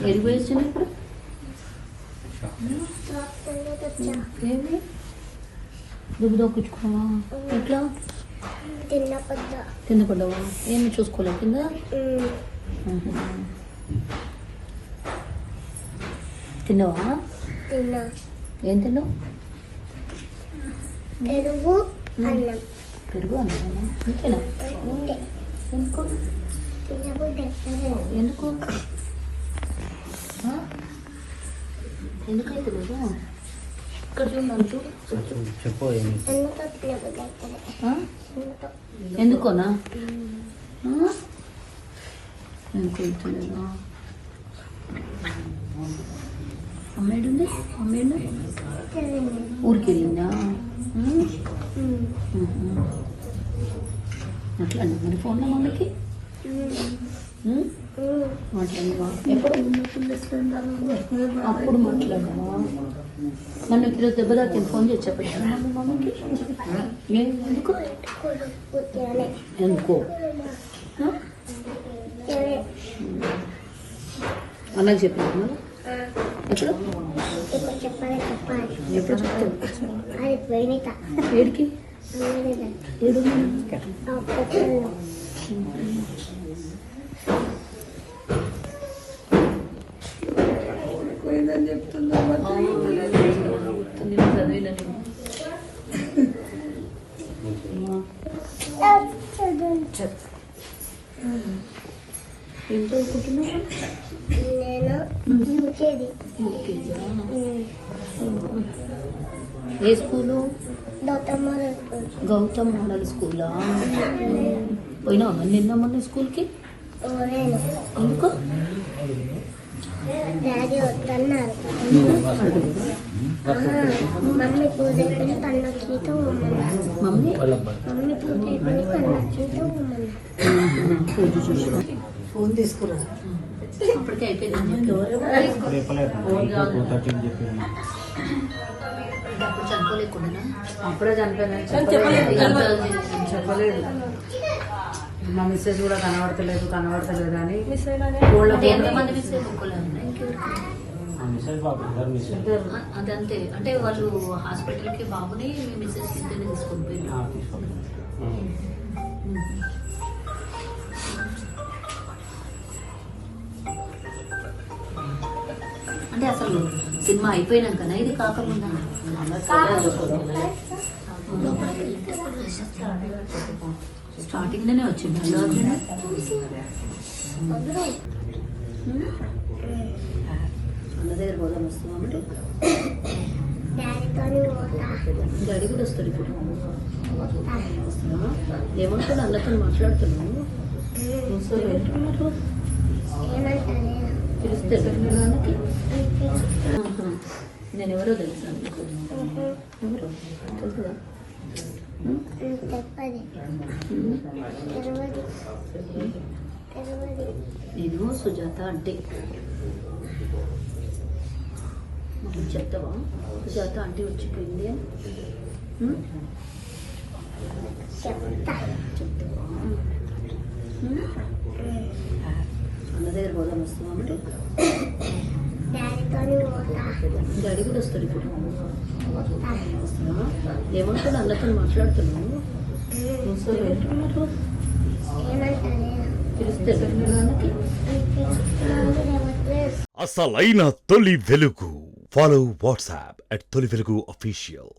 ఎరిగిపోయి ఇప్పుడు ఏమి దుబ్బు దొక్కించుకున్నావా? ఎట్లా తిన్న పడ్డావా? ఏమి చూసుకోలేదు కింద? తిన్నావా? ఏం తిన్నావు? పెరుగు అన్నం. అంతేనా? ఎందుకు ఎందుకు ఎందుకైతే లేదు? ఇక్కడ చూడండి చెప్పు. ఎందుకోనా? ఎందుకు వెళ్తలేదా? అమ్మాయిడుంది ఊరికి వెళ్ళిందా? మాట్లాడి మరి ఫోన్లో మమ్మీకి మాట్లాడివా? ఎప్పుడు అప్పుడు మాట్లాడావా? నన్ను ఈరోజు దెబ్బ దాకా ఫోన్ చేసి చెప్పాను మమ్మీకి. ఎందుకు ఎందుకో అలాగే చెప్పాను. ఎప్పుడు చెప్తాను? ఏడికి ఏడు చెప్తుందా? ఏం చదువుకుంటున్నావు? ఏ స్కూలు? గౌతమ్ మోడల్ స్కూలా? పోయినావా నిన్న మొన్న స్కూల్కి? ఎందుకు? డాడీ వద్దన్నారు. మమ్మీ పూజ అయిపోయి పండగతో మమ్మీ పూజ అయిపోయి పండగతో పూజ చూసి ఫోన్ తీసుకురా. అప్పటికే అయిపోయింది. అప్పుడు చనిపోలేకుండా అప్పుడే చనిపోయినా చెప్పలేదు. మా మిస్సెస్ కూడా కనబడతలేదు అని ఎంతమంది అదంతే. అంటే వాళ్ళు హాస్పిటల్కి బాబుని మిస్సెస్ ఇద్దరిని తీసుకొని పోయినారు. అంటే అసలు సినిమా అయిపోయినాకనా ఇది కాకుండా? స్టార్టింగ్ లోనే వచ్చింది అన్న దగ్గర పోదాం వస్తాం అంటే డాడీ కూడా వస్తాడు ఇప్పుడు. ఏమంటాడు? అన్నతో మాట్లాడుతున్నాను. పిలిస్తే నాన్నకి నేను ఎవరో తెలుసా? ఎవరో తెలుసుదా? నేను సుజాత అంటే చెప్తావా? సుజాత అంటే వచ్చిపోయింది అని చెప్తావా? అన్న దగ్గర పోదాం వస్తావా? అంటే డాడీ కూడా వస్తాడు ఇప్పుడు. వస్తావా? ఏమంటాడు? అన్నతో మాట్లాడుతున్నాను. పిలిస్తే నాన్నకి అసలైన తొలి వెలుగు. ఫాలో వాట్సాప్ @తొలి వెలుగు official.